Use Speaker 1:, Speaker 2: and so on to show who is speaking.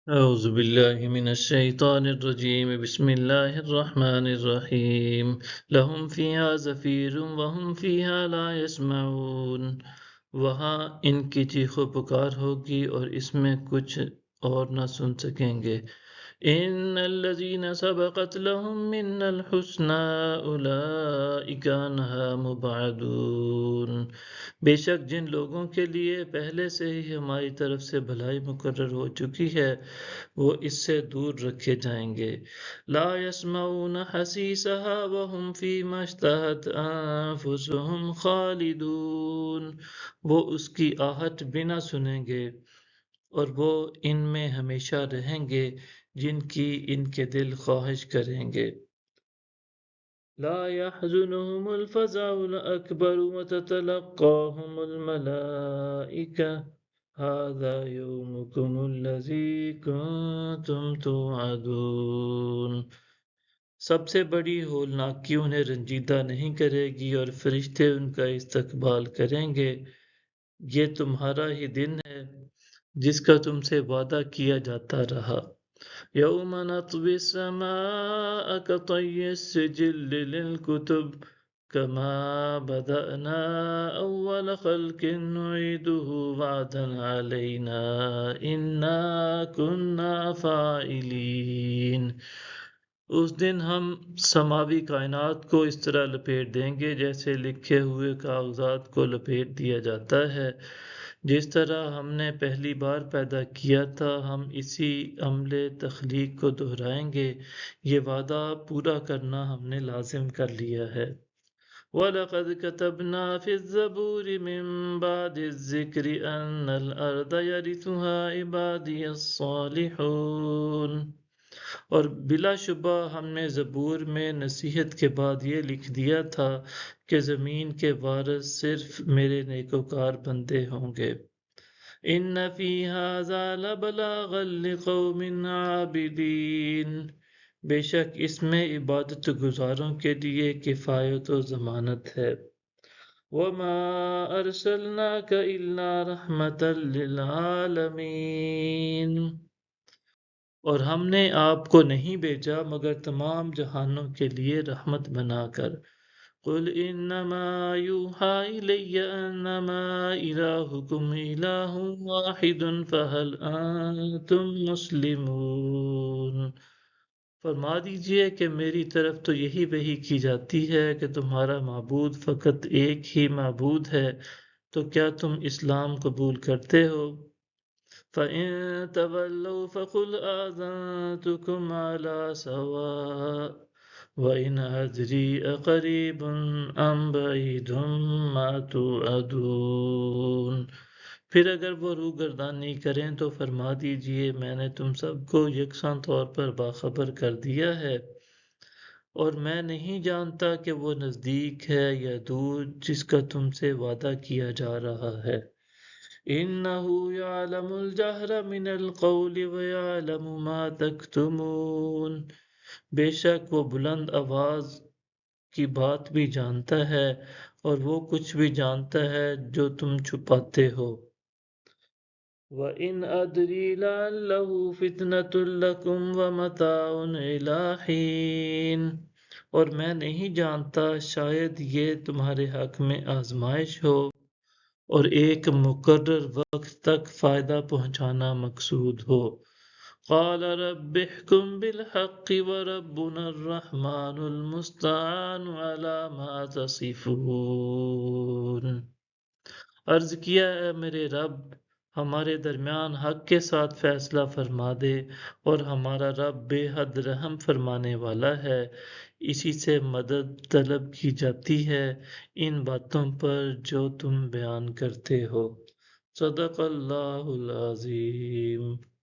Speaker 1: أعوذ بالله من الشيطان الرجيم بسم الله الرحمن الرحيم لهم فيها زفير وهم فيها لا يسمعون وہاں ان کی چیخ و پکار ہوگی اور اس میں کچھ اور نہ سن سکیں گے ان الذين سبقت لهم من الحسنى اولئك عنها مبعدون بے شک جن لوگوں کے لیے پہلے سے ہی ہماری طرف سے بھلائی مقرر ہو چکی ہے وہ اس سے دور رکھے جائیں گے لا يسمعون حسیسها وهم فيما اشتهت انفسهم خالدون وہ اس کی آہٹ بھی نہ سنیں گے اور وہ ان میں ہمیشہ رہیں گے جن کی ان کے دل خواہش کریں گے لا يحزنهم الفزع الأكبر وتتلقاهم الملائكة هذا يومكم الذي كنتم توعدون سب سے بڑی ہولناکی انہیں رنجیدہ نہیں کرے گی اور فرشتے ان کا استقبال کریں گے یہ تمہارا ہی دن ہے جس کا تم سے وعدہ کیا جاتا رہا یوم نطوی السماء کطی السجل للکتب کما بدأنا اول خلق نعیده وعدا علینا انا كنا فاعلین اس دن ہم سماوی کائنات کو اس طرح لپیٹ دیں گے جیسے لکھے ہوئے کاغذات کو لپیٹ دیا جاتا ہے جس طرح ہم نے پہلی بار پیدا کیا تھا ہم اسی عمل تخلیق کو دہرائیں گے یہ وعدہ پورا کرنا ہم نے لازم کر لیا ہے وَلَقَدْ كَتَبْنَا فِي الزَّبُورِ مِن بَعْدِ الذِّكْرِ أَنَّ الْأَرْضَ يَرِثُهَا عِبَادِيَ الصَّالِحُونَ اور بلا شبہ ہم نے زبور میں نصیحت کے بعد یہ لکھ دیا تھا کہ زمین کے وارث صرف میرے نیکوکار بندے ہوں گے ان فی ھذا لبلاغا لقوم عابدین بے شک اس میں عبادت گزاروں کے لیے کفایت و ضمانت ہے وما ارسلناک الا رحمتا للعالمین اور ہم نے آپ کو نہیں بھیجا مگر تمام جہانوں کے لیے رحمت بنا کر قل انما یوحی الی انما الہکم الہ واحد فہل انتم مسلمون فرما دیجئے کہ میری طرف تو یہی وحی کی جاتی ہے کہ تمہارا معبود فقط ایک ہی معبود ہے تو کیا تم اسلام قبول کرتے ہو فَإِن تَوَلَّوْا فَقُلْ آذَنْتُكُمْ عَلَى سَوَاءٍ وَإِنْ أَدْرِي أَقَرِيبٌ أَمْ بَعِيدٌ مَا تُوعَدُونَ پھر اگر وہ روگردانی کریں تو فرما دیجئے میں نے تم سب کو یکساں طور پر باخبر کر دیا ہے اور میں نہیں جانتا کہ وہ نزدیک ہے یا دور جس کا تم سے وعدہ کیا جا رہا ہے إِنَّهُ يَعْلَمُ الْجَهْرَ مِنَ الْقَوْلِ وَيَعْلَمُ مَا تَكْتُمُونَ بے شک وہ بلند آواز کی بات بھی جانتا ہے اور وہ کچھ بھی جانتا ہے جو تم چھپاتے ہو وَإِنْ أَدْرِي لَعَلَّهُ فِتْنَةٌ لَكُمْ وَمَتَاعٌ إِلَىٰ حِينٍ اور میں نہیں جانتا شاید یہ تمہارے حق میں آزمائش ہو اور ایک مقرر وقت تک فائدہ پہنچانا مقصود ہو قال رب احكم بالحق وربنا الرحمن المستعان على ما تصفون عرض کیا اے میرے رب ہمارے درمیان حق کے ساتھ فیصلہ فرما دے اور ہمارا رب بے حد رحم فرمانے والا ہے اسی سے مدد طلب کی جاتی ہے ان باتوں پر جو تم بیان کرتے ہو صدق اللہ العظیم